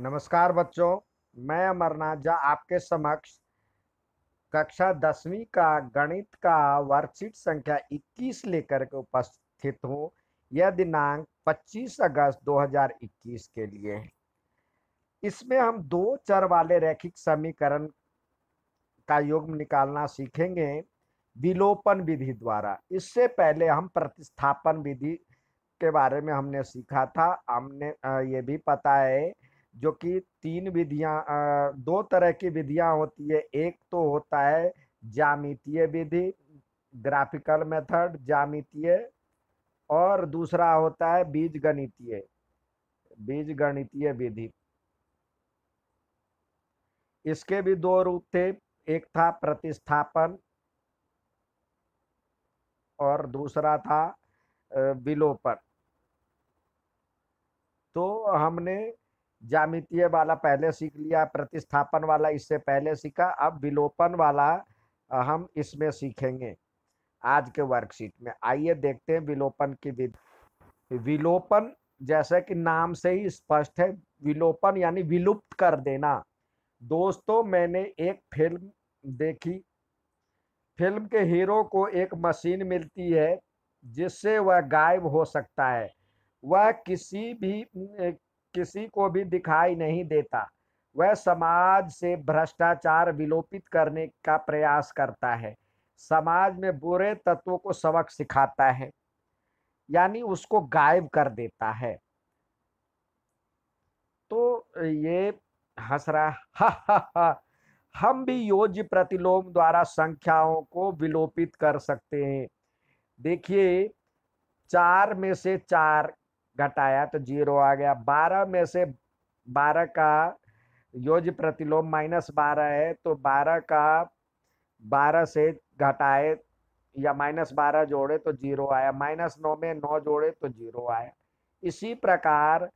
नमस्कार बच्चों। मैं अमरनाथ झा आपके समक्ष कक्षा 10वीं का गणित का वर्कशीट संख्या 21 लेकर के उपस्थित हूँ। यह दिनांक 25 अगस्त 2021 के लिए है। इसमें हम दो चर वाले रैखिक समीकरण का योग निकालना सीखेंगे विलोपन विधि द्वारा। इससे पहले हम प्रतिस्थापन विधि के बारे में हमने सीखा था। हमने ये भी पता है जो कि तीन विधियां, दो तरह की विधियां होती है। एक तो होता है ज्यामितीय विधि, ग्राफिकल मेथड ज्यामितीय, और दूसरा होता है बीजगणितीय विधि। इसके भी दो रूप थे, एक था प्रतिस्थापन और दूसरा था विलोपन। तो हमने ज्यामितीय वाला पहले सीख लिया, प्रतिस्थापन वाला इससे पहले सीखा। अब विलोपन वाला हम इसमें सीखेंगे आज के वर्कशीट में। आइए देखते हैं विलोपन की विधि। विलोपन जैसे कि नाम से ही स्पष्ट है, विलोपन यानी विलुप्त कर देना। दोस्तों, मैंने एक फिल्म देखी। फिल्म के हीरो को एक मशीन मिलती है जिससे वह गायब हो सकता है। वह किसी को भी दिखाई नहीं देता। वह समाज से भ्रष्टाचार विलोपित करने का प्रयास करता है। समाज में बुरे तत्वों को सबक सिखाता है, यानी उसको गायब कर देता है। तो ये हंस रहा हा हा हा। हम भी योज्य प्रतिलोम द्वारा संख्याओं को विलोपित कर सकते हैं। देखिए, 4 में से 4 घटाया तो 0 आ गया। 12 में से 12 का योज्य प्रतिलोम -12 है, तो 12 का 12 से घटाए या -12 जोड़े तो 0 आया। -9 में 9 जोड़े तो 0 आया। इसी प्रकार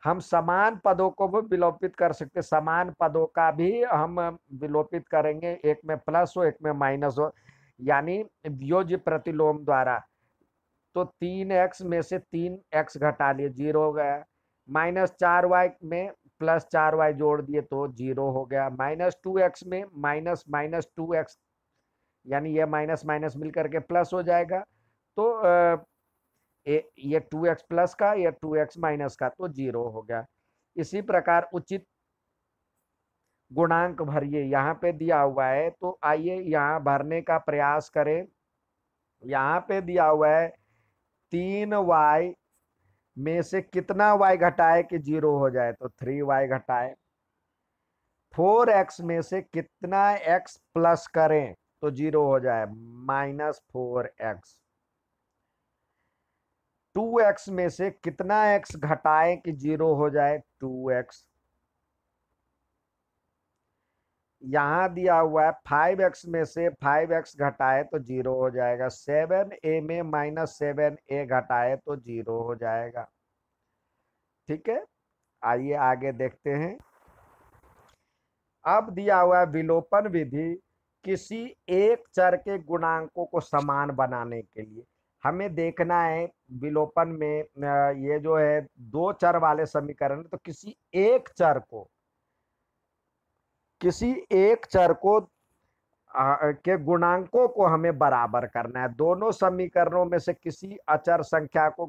हम समान पदों को भी विलोपित कर सकते। समान पदों का भी हम विलोपित करेंगे, एक में प्लस हो एक में माइनस हो, यानी योज्य प्रतिलोम द्वारा। तो 3x में से 3x घटा लिए, 0 हो गया। -4y में +4y जोड़ दिए तो 0 हो गया। -2x में -2x, यानी ये माइनस माइनस मिलकर के प्लस हो जाएगा। तो ये 2x प्लस का, ये 2x माइनस का, तो 0 हो गया। इसी प्रकार उचित गुणांक भरिए, यहाँ पे दिया हुआ है, तो आइए यहाँ भरने का प्रयास करें। यहाँ पे दिया हुआ है 3y में से कितना y घटाए कि 0 हो जाए, तो 3y घटाए। 4x में से कितना x प्लस करें तो 0 हो जाए, -4x। 2x में से कितना x घटाएं कि 0 हो जाए, 2x। यहां दिया हुआ है 5x में से 5x घटाए तो 0 हो जाएगा। 7a में -7a घटाए तो 0 हो जाएगा। ठीक है, आइए आगे देखते हैं। अब दिया हुआ है विलोपन विधि। किसी एक चर के गुणांकों को समान बनाने के लिए हमें देखना है विलोपन में, ये जो है दो चर वाले समीकरण, तो किसी एक चर को के गुणांकों को हमें बराबर करना है। दोनों समीकरणों में से किसी अचर संख्या को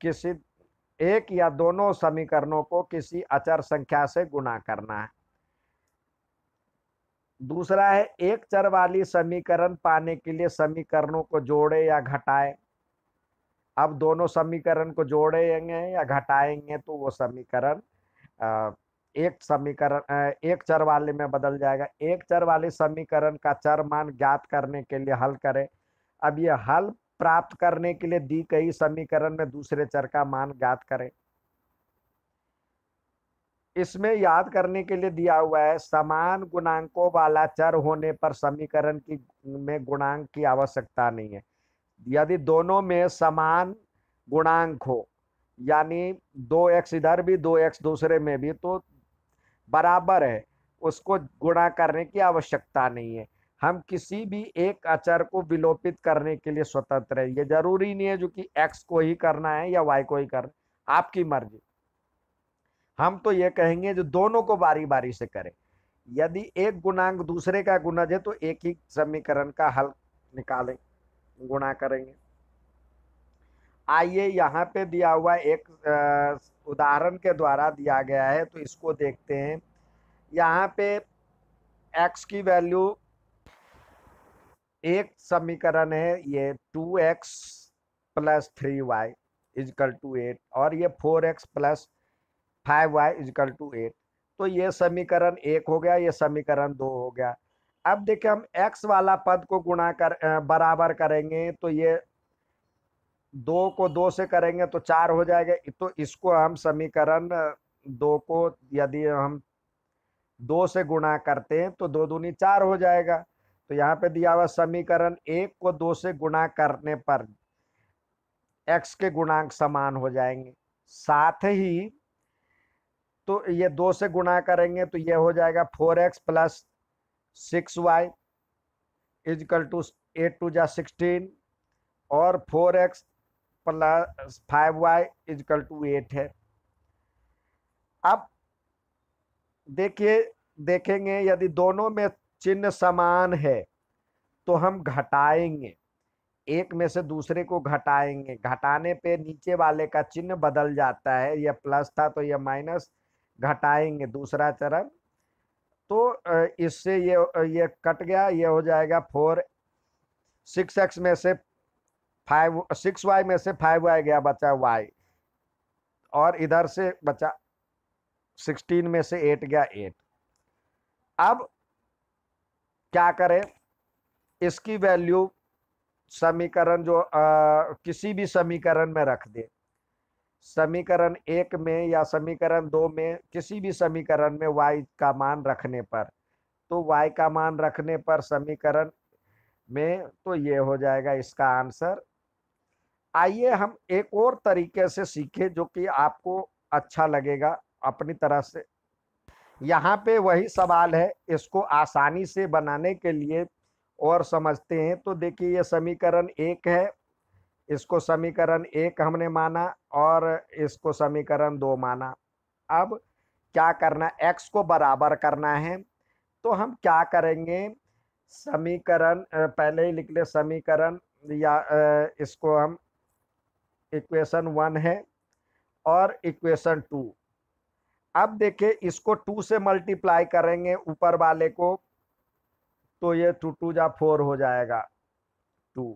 किसी एक या दोनों समीकरणों को किसी अचर संख्या से गुणा करना है। दूसरा है एक चर वाली समीकरण पाने के लिए समीकरणों को जोड़े या घटाए। अब दोनों समीकरण को जोड़ेंगे या घटाएंगे तो वो समीकरण एक चर वाले में बदल जाएगा। एक चर वाले समीकरण का चर मान ज्ञात करने के लिए हल करें। अब ये हल प्राप्त करने के लिए दी गई समीकरण में दूसरे चर का मान ज्ञात करें। इसमें याद करने के लिए दिया हुआ है समान गुणांकों वाला चर होने पर समीकरण की में गुणांक की आवश्यकता नहीं है। यदि दोनों में समान गुणांक हो, यानी 2x इधर भी 2x दूसरे में भी, तो बराबर है, उसको गुणा करने की आवश्यकता नहीं है। हम किसी भी एक अचर को विलोपित करने के लिए स्वतंत्र है। ये जरूरी नहीं है जो कि x को ही करना है या y को ही करना है, आपकी मर्जी। हम तो ये कहेंगे जो दोनों को बारी बारी से करें। यदि एक गुणांक दूसरे का गुणज है तो एक ही समीकरण का हल निकालें, गुणा करेंगे। आइए यहाँ पे दिया हुआ एक उदाहरण के द्वारा दिया गया है, तो इसको देखते हैं। यहाँ पे x की वैल्यू, एक समीकरण है ये 2x plus 3y is equal to 8, और ये 4x plus 5y is equal to 8। तो ये समीकरण एक हो गया, ये समीकरण दो हो गया। अब देखिए हम x वाला पद को गुणा कर बराबर करेंगे, तो ये दो को दो से करेंगे तो चार हो जाएगा। तो इसको हम समीकरण दो को यदि हम दो से गुणा करते हैं तो दो दूनी चार हो जाएगा। तो यहाँ पे दिया हुआ समीकरण एक को दो से गुणा करने पर x के गुणांक समान हो जाएंगे। साथ ही तो ये दो से गुणा करेंगे तो ये हो जाएगा 4x plus 6y is equal to 8 to जा 16, और 4x plus 5y is equal to 8 है। अब देखिए, देखेंगे यदि दोनों में चिन्ह समान है तो हम घटाएंगे, एक में से दूसरे को घटाएंगे। घटाने पे नीचे वाले का चिन्ह बदल जाता है, यह प्लस था तो यह माइनस, घटाएंगे दूसरा चरण। तो इससे ये कट गया, ये हो जाएगा 6x में से 6y में से 5y गया, बचा y, और इधर से बचा 16 में से 8 गया 8। अब क्या करें, इसकी वैल्यू समीकरण जो किसी भी समीकरण में रख दे, समीकरण एक में या समीकरण दो में, किसी भी समीकरण में y का मान रखने पर, तो y का मान रखने पर समीकरण में, तो ये हो जाएगा इसका आंसर। आइए हम एक और तरीके से सीखें जो कि आपको अच्छा लगेगा अपनी तरह से। यहाँ पे वही सवाल है, इसको आसानी से बनाने के लिए और समझते हैं। तो देखिए ये समीकरण एक है, इसको समीकरण एक हमने माना और इसको समीकरण दो माना। अब क्या करना, x को बराबर करना है। तो हम क्या करेंगे, समीकरण पहले ही लिख ले, समीकरण या इसको हम इक्वेशन 1 है और इक्वेशन 2। अब देखिए इसको 2 से मल्टीप्लाई करेंगे ऊपर वाले को, तो ये 2 2 जा 4 हो जाएगा 2।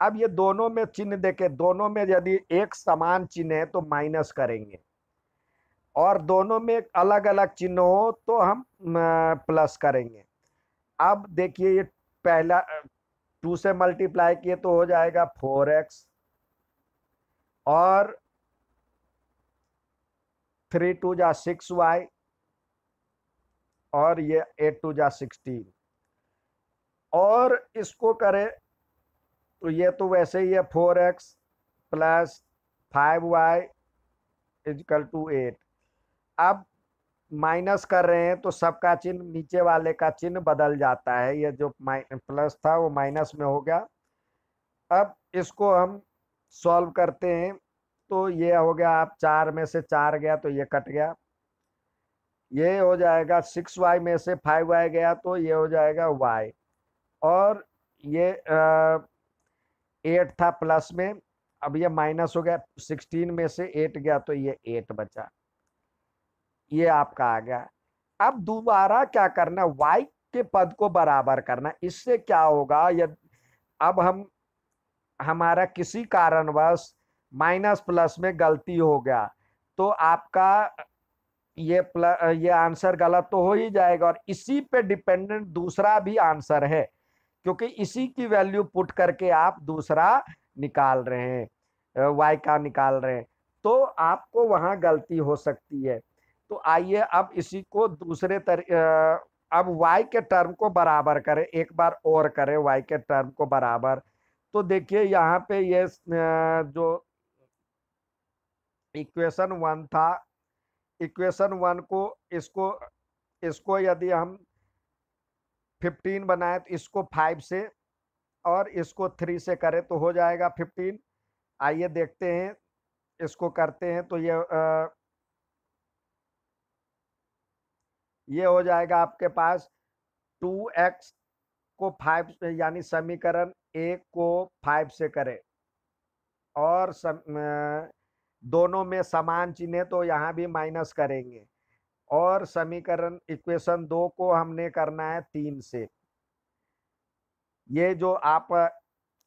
अब ये दोनों में चिन्ह देखे, दोनों में यदि एक समान चिन्ह है तो माइनस करेंगे, और दोनों में अलग अलग चिन्ह हो तो हम प्लस करेंगे। अब देखिए ये पहला 2 से मल्टीप्लाई किए तो हो जाएगा 4x, और 3 2 जा 6y, और ये 8 2 जा 16। और इसको करें तो ये तो वैसे ही है 4x plus 5y is equal to 8। अब माइनस कर रहे हैं तो सबका चिन्ह, नीचे वाले का चिन्ह बदल जाता है, ये जो प्लस था वो माइनस में हो गया। अब इसको हम सॉल्व करते हैं, तो ये हो गया, आप 4 में से 4 गया तो ये कट गया, ये हो जाएगा 6y में से 5y गया तो ये हो जाएगा y, और ये 8 था प्लस में, अब ये माइनस हो गया, 16 में से 8 गया तो ये 8 बचा, ये आपका आ गया। अब दोबारा क्या करना, y के पद को बराबर करना। इससे क्या होगा, यदि अब हम हमारा किसी कारणवश माइनस प्लस में गलती हो गया तो आपका ये आंसर गलत तो हो ही जाएगा, और इसी पे डिपेंडेंट दूसरा भी आंसर है, क्योंकि इसी की वैल्यू पुट करके आप दूसरा निकाल रहे हैं, y का निकाल रहे हैं, तो आपको वहां गलती हो सकती है। तो आइए अब इसी को अब y के टर्म को बराबर करें, एक बार और करें y के टर्म को बराबर। तो देखिए यहाँ पे ये जो इक्वेशन 1 था, इक्वेशन 1 को इसको इसको यदि हम 15 बनाए तो इसको 5 से और इसको 3 से करें तो हो जाएगा 15। आइए देखते हैं, इसको करते हैं तो ये ये हो जाएगा आपके पास 2x को 5 यानी समीकरण 1 को 5 से करें और दोनों में समान चिन्ह है तो यहाँ भी माइनस करेंगे और समीकरण इक्वेशन 2 को हमने करना है 3 से। ये जो आप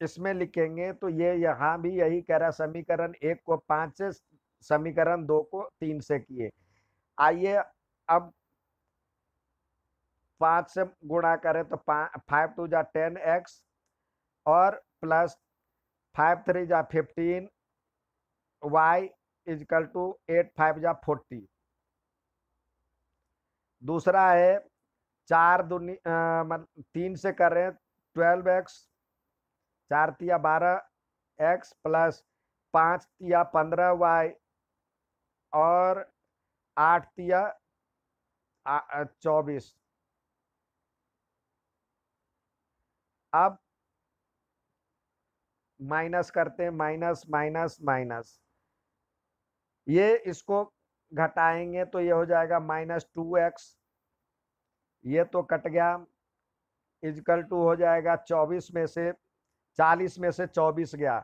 इसमें लिखेंगे तो ये यहाँ भी यही कह रहा है, समीकरण 1 को 5 से, समीकरण 2 को 3 से किए। आइए अब 5 से गुणा करें तो 5 2 जा 10x और प्लस 5 3 जा 15 y इजकल टू 8 5 जा 40। दूसरा है 4 दूनी 3 से कर रहे हैं 12x, 4 तिया 12x प्लस 5 तिया 15y और 8 तिया 24। अब माइनस करते हैं, माइनस माइनस माइनस, ये इसको घटाएंगे तो ये हो जाएगा -2x, ये तो कट गया, इजकल टू हो जाएगा 24 में से 40 में से 24 गया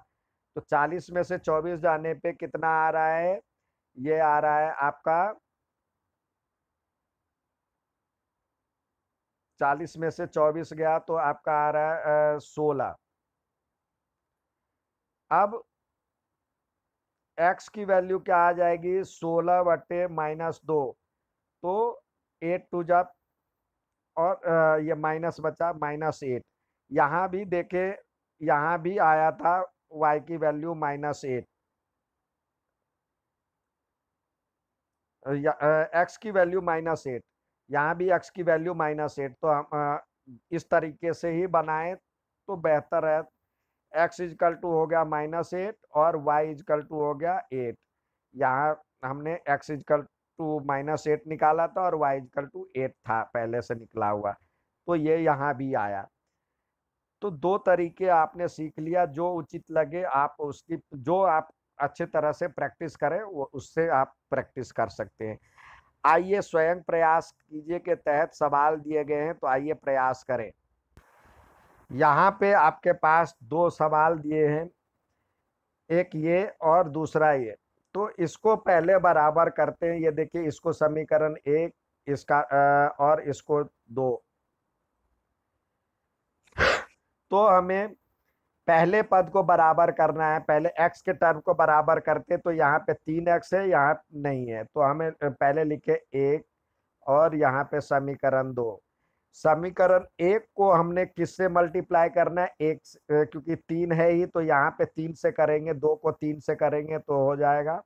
तो 40 में से 24 जाने पे कितना आ रहा है, ये आ रहा है आपका 40 में से 24 गया तो आपका आ रहा है 16। अब x की वैल्यू क्या आ जाएगी, 16 बटे -2 तो 8 2 जा और ये माइनस बचा -8। यहाँ भी देखे, यहाँ भी आया था y की वैल्यू -8, x की वैल्यू -8, यहाँ भी x की वैल्यू -8। तो हम इस तरीके से ही बनाए तो बेहतर है। x इजकल टू हो गया -8 और y इजकल टू हो गया 8। यहाँ हमने x इजकल टू -8 निकाला था और y इजकल टू 8 था पहले से निकला हुआ, तो ये यहाँ भी आया। तो दो तरीके आपने सीख लिया, जो उचित लगे आप उसकी, जो आप अच्छे तरह से प्रैक्टिस करें वो उससे आप प्रैक्टिस कर सकते हैं। आइए स्वयं प्रयास कीजिए के तहत सवाल दिए गए हैं, तो आइए प्रयास करें। यहाँ पे आपके पास दो सवाल दिए हैं, एक ये और दूसरा ये, तो इसको पहले बराबर करते हैं। ये देखिए, इसको समीकरण 1 इसका और इसको 2, तो हमें पहले पद को बराबर करना है। पहले x के टर्म को बराबर करते तो यहाँ पे 3x है, यहाँ नहीं है, तो हमें पहले लिखे 1 और यहाँ पे समीकरण 2। समीकरण 1 को हमने किससे मल्टीप्लाई करना है, 1, क्योंकि 3 है ही तो यहाँ पे 3 से करेंगे, 2 को 3 से करेंगे तो हो जाएगा।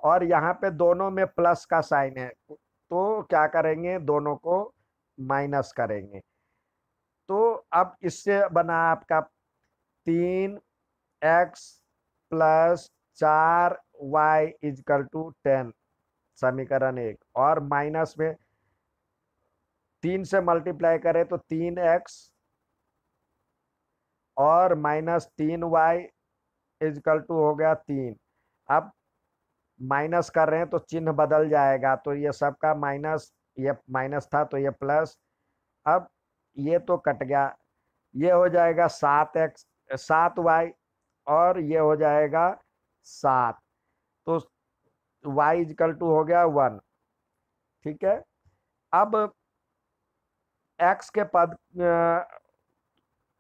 और यहाँ पे दोनों में प्लस का साइन है तो क्या करेंगे, दोनों को माइनस करेंगे। तो अब इससे बना आपका 3x plus 4y is equal to 10, समीकरण 1। और माइनस में 3 से मल्टीप्लाई करें तो 3x और -3y इजकल टू हो गया 3। अब माइनस कर रहे हैं तो चिन्ह बदल जाएगा, तो ये सबका माइनस, ये माइनस था तो ये प्लस। अब ये तो कट गया, ये हो जाएगा 7x 7y और ये हो जाएगा 7, तो y इजकल टू हो गया 1। ठीक है, अब x के पद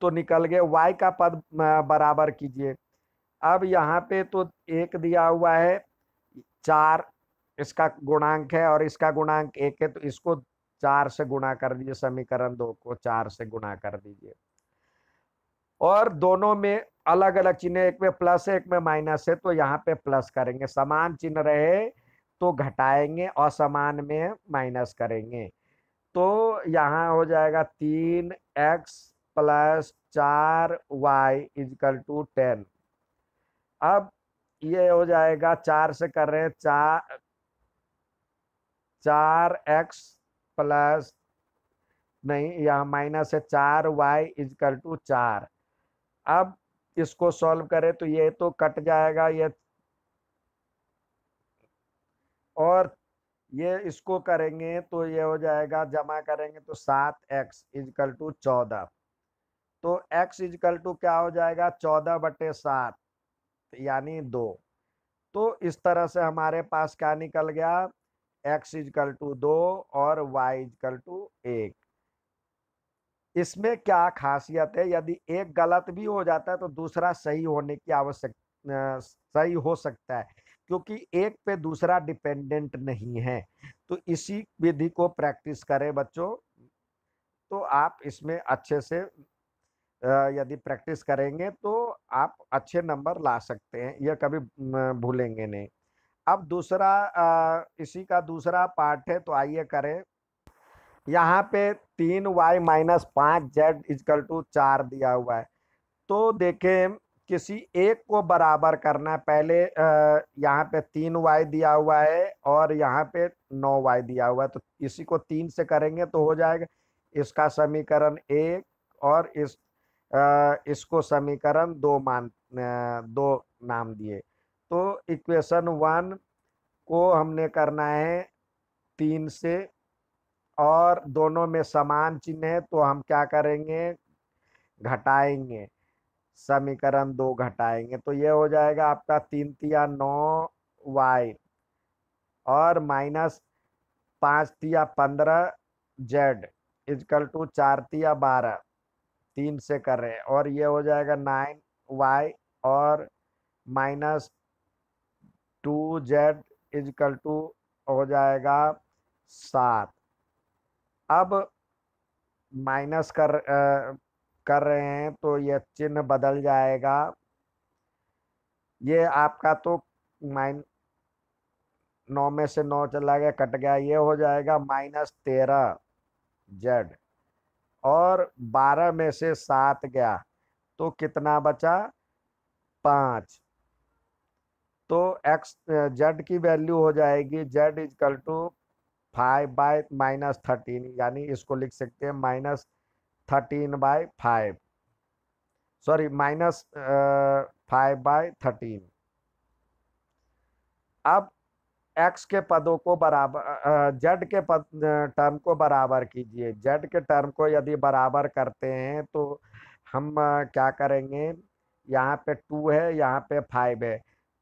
तो निकल गए, y का पद बराबर कीजिए। अब यहाँ पे तो 1 दिया हुआ है, 4 इसका गुणांक है और इसका गुणांक 1 है, तो इसको 4 से गुणा कर दीजिए, समीकरण 2 को 4 से गुणा कर दीजिए। और दोनों में अलग अलग चिन्ह, एक में प्लस है एक में माइनस है, तो यहाँ पे प्लस करेंगे। समान चिन्ह रहे तो घटाएंगे और समान में माइनस करेंगे, तो यहाँ हो जाएगा 3x plus 4y is equal to 10। अब ये हो जाएगा, 4 से कर रहे हैं, 4x प्लस, नहीं यहाँ माइनस है, 4y इजकल टू 4। अब इसको सॉल्व करें तो ये तो कट जाएगा, ये और ये इसको करेंगे तो ये हो जाएगा, जमा करेंगे तो 7x इजकल टू 14। तो x इजकल टू क्या हो जाएगा, 14/7 यानी 2। तो इस तरह से हमारे पास क्या निकल गया, x इजकल टू 2 और y इजकल टू 1। इसमें क्या खासियत है, यदि एक गलत भी हो जाता है तो दूसरा सही होने की सही हो सकता है, क्योंकि एक पे दूसरा डिपेंडेंट नहीं है। तो इसी विधि को प्रैक्टिस करें बच्चों, तो आप इसमें अच्छे से यदि प्रैक्टिस करेंगे तो आप अच्छे नंबर ला सकते हैं, यह कभी भूलेंगे नहीं। अब दूसरा इसी का दूसरा पार्ट है, तो आइए करें। यहाँ पे 3y-5z इजकल टू 4 दिया हुआ है। तो देखें, किसी एक को बराबर करना है। पहले यहाँ पे 3y दिया हुआ है और यहाँ पे 9y दिया हुआ है, तो इसी को 3 से करेंगे तो हो जाएगा इसका समीकरण 1, और इसको समीकरण 2 2 नाम दिए। तो इक्वेशन 1 को हमने करना है 3 से, और दोनों में समान चिन्ह है तो हम क्या करेंगे, घटाएंगे, समीकरण 2 घटाएंगे, तो ये हो जाएगा आपका 3×9 y और -5×15 z इजकल टू 4×12, 3 से कर रहे हैं, और ये हो जाएगा 9y और -2z इजकल टू हो जाएगा 7। अब माइनस कर रहे हैं तो ये चिन्ह बदल जाएगा। ये आपका तो 9 में से 9 चला गया, कट गया, ये हो जाएगा -13z, और 12 में से 7 गया तो कितना बचा, 5। तो x z की वैल्यू हो जाएगी z इजकल टू 5/-13, यानी इसको लिख सकते हैं -13/5, सॉरी -5/13। अब x के पदों को बराबर, z के पद टर्म को बराबर कीजिए। z के टर्म को यदि बराबर करते हैं तो हम क्या करेंगे, यहाँ पे 2 है, यहाँ पे 5 है,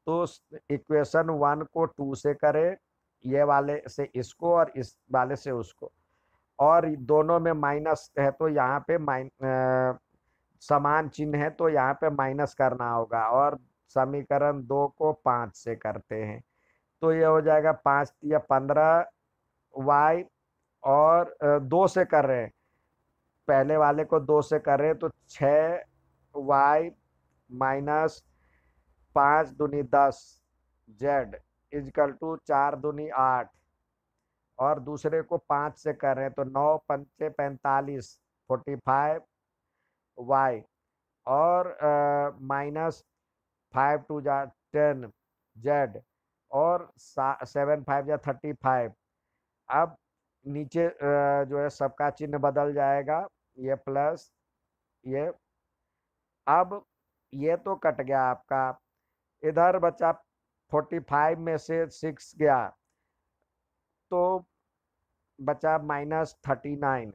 तो इक्वेशन 1 को 2 से करें, ये वाले से इसको और इस वाले से उसको, और दोनों में माइनस है तो यहाँ पे समान चिन्ह है तो यहाँ पे माइनस करना होगा, और समीकरण 2 को 5 से करते हैं तो ये हो जाएगा 5×15 y, और 2 से कर रहे हैं, पहले वाले को 2 से कर रहे हैं तो 6y -5×10 z इजकल टू 4×8, और दूसरे को 5 से कर रहे हैं तो 9×5 = 45y, और -5×2 = 10z, और 7×5 = 35। अब नीचे जो है सबका चिन्ह बदल जाएगा, ये प्लस ये। अब ये तो कट गया आपका, इधर बचा 45 में से 6 गया तो बचा -39y,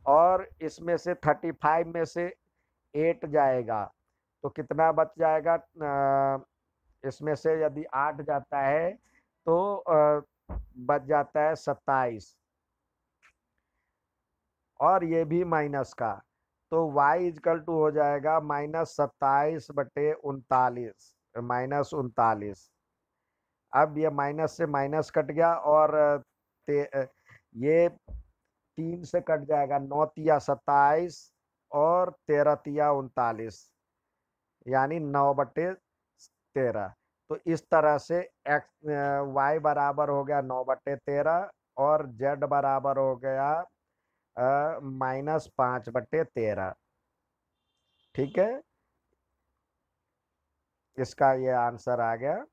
और इसमें से 35 में से 8 जाएगा तो कितना बच जाएगा, इसमें से यदि 8 जाता है तो बच जाता है 27, और ये भी माइनस का, तो y इजकल टू हो जाएगा -27/39, -39। अब ये माइनस से माइनस कट गया, और ये 3 से कट जाएगा, 9×3 = 27 और 13×3 = 39, यानी 9/13। तो इस तरह से y बराबर हो गया 9/13, और z बराबर हो गया -5/13। ठीक है, इसका ये आंसर आ गया।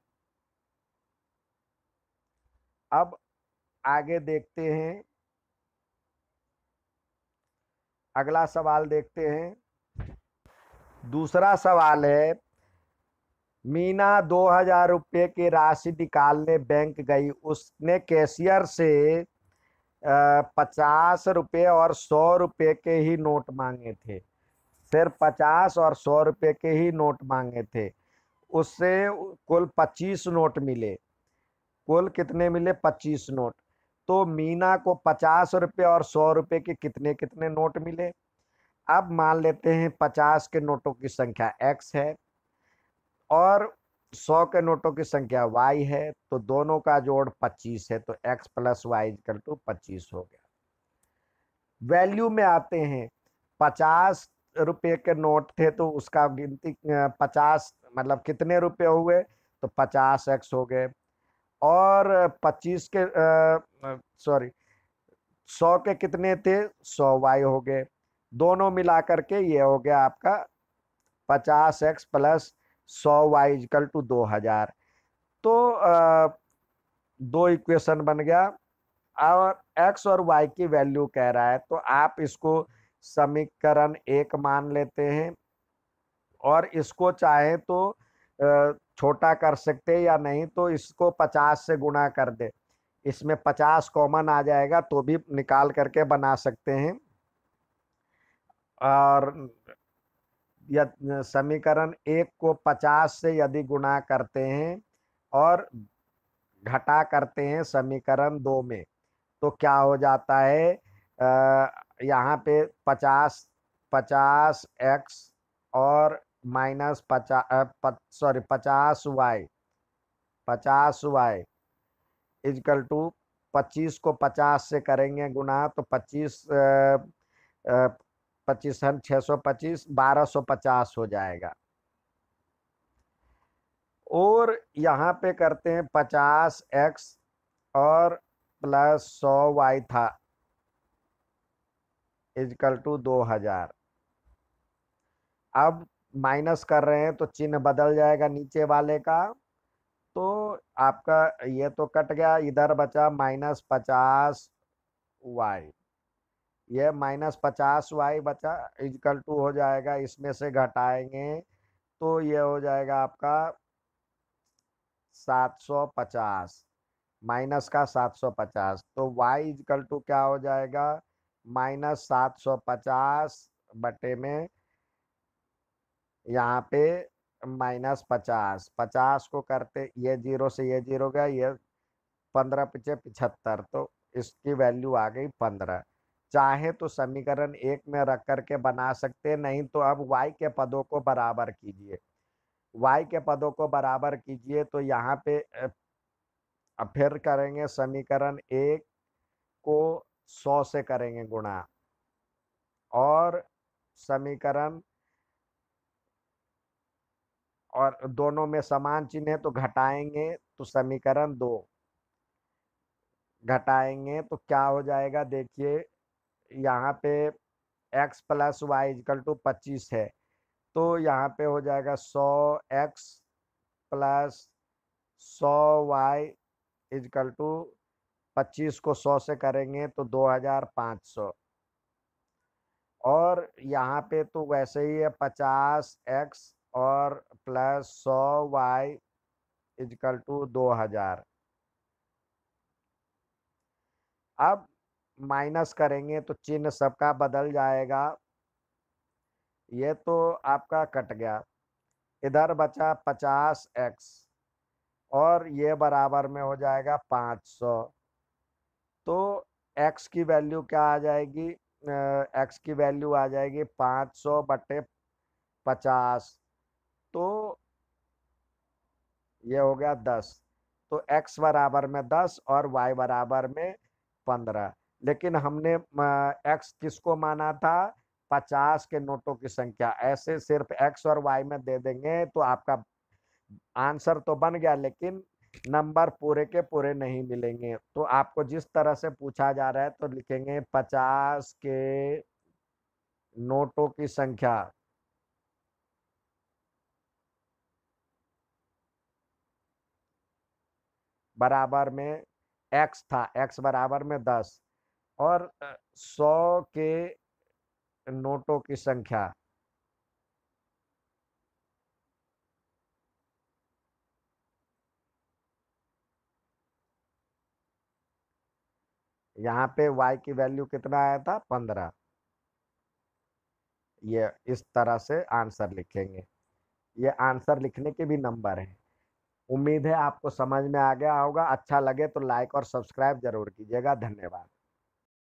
अब आगे देखते हैं, अगला सवाल देखते हैं। दूसरा सवाल है मीना 2,000 रुपये की राशि निकालने बैंक गई। उसने कैशियर से 50 रुपये और 100 रुपये के ही नोट मांगे थे। सिर्फ 50 और 100 रुपये के ही नोट मांगे थे। उससे कुल 25 नोट मिले। कुल कितने मिले? 25 नोट। तो मीना को 50 रुपये और 100 रुपये के कितने कितने नोट मिले? अब मान लेते हैं 50 के नोटों की संख्या x है और 100 के नोटों की संख्या y है, तो दोनों का जोड़ 25 है, तो x plus Y equal to 25 हो गया। वैल्यू में आते हैं। 50 रुपये के नोट थे तो उसका गिनती 50 मतलब कितने रुपए हुए? तो 50x हो गए। और 25 के सॉरी 100 के कितने थे? 100y हो गए। दोनों मिला करके ये हो गया आपका 50x plus 100y equal to 2,000। तो दो इक्वेशन बन गया। और x और y की वैल्यू कह रहा है, तो आप इसको समीकरण 1 मान लेते हैं और इसको चाहे तो छोटा कर सकते हैं, या नहीं तो इसको 50 से गुणा कर दे। इसमें 50 कॉमन आ जाएगा तो भी निकाल करके बना सकते हैं। और समीकरण 1 को 50 से यदि गुणा करते हैं और घटा करते हैं समीकरण 2 में, तो क्या हो जाता है? यहाँ पे 50x और minus 50y 50y is equal to 25 को 50 से करेंगे गुना तो 25 625 1250 हो जाएगा। और यहाँ पे करते हैं 50x और प्लस 100y था इजकल टू 2,000। अब माइनस कर रहे हैं तो चिन्ह बदल जाएगा नीचे वाले का। तो आपका ये तो कट गया, इधर बचा -50y। ये -50y बचा इजकल टू हो जाएगा, इसमें से घटाएंगे तो ये हो जाएगा आपका 750 माइनस का 750। तो y इजकल टू क्या हो जाएगा? -750 बटे में यहाँ पे -50। 50 को करते ये 0 से ये 0 गया, ये 15 पिछे 75, तो इसकी वैल्यू आ गई 15। चाहे तो समीकरण 1 में रख करके बना सकते, नहीं तो अब y के पदों को बराबर कीजिए। y के पदों को बराबर कीजिए तो यहाँ पे अब फिर करेंगे समीकरण 1 को 100 से करेंगे गुणा, और समीकरण और दोनों में समान चिन्ह है तो घटाएंगे तो समीकरण 2 घटाएंगे तो क्या हो जाएगा? देखिए यहाँ पे x plus Y equal to 25 है, तो यहाँ पे हो जाएगा 100x plus 100y is equal to 25 को 100 से करेंगे तो 2,500। और यहाँ पे तो वैसे ही है 50x और प्लस 100y इजकल टू 2,000। अब माइनस करेंगे तो चिन्ह सबका बदल जाएगा। ये तो आपका कट गया, इधर बचा 50x और ये बराबर में हो जाएगा 500। तो x की वैल्यू क्या आ जाएगी? x की वैल्यू आ जाएगी 500 बटे 50, तो ये हो गया 10। तो x बराबर में 10 और y बराबर में 15। लेकिन हमने x किसको माना था? 50 के नोटों की संख्या। ऐसे सिर्फ x और y में दे देंगे तो आपका आंसर तो बन गया, लेकिन नंबर पूरे के पूरे नहीं मिलेंगे। तो आपको जिस तरह से पूछा जा रहा है तो लिखेंगे 50 के नोटों की संख्या बराबर में x था, x बराबर में 10, और 100 के नोटों की संख्या यहाँ पे y की वैल्यू कितना आया था 15। ये इस तरह से आंसर लिखेंगे। ये आंसर लिखने के भी नंबर हैं। उम्मीद है आपको समझ में आ गया होगा। अच्छा लगे तो लाइक और सब्सक्राइब जरूर कीजिएगा। धन्यवाद।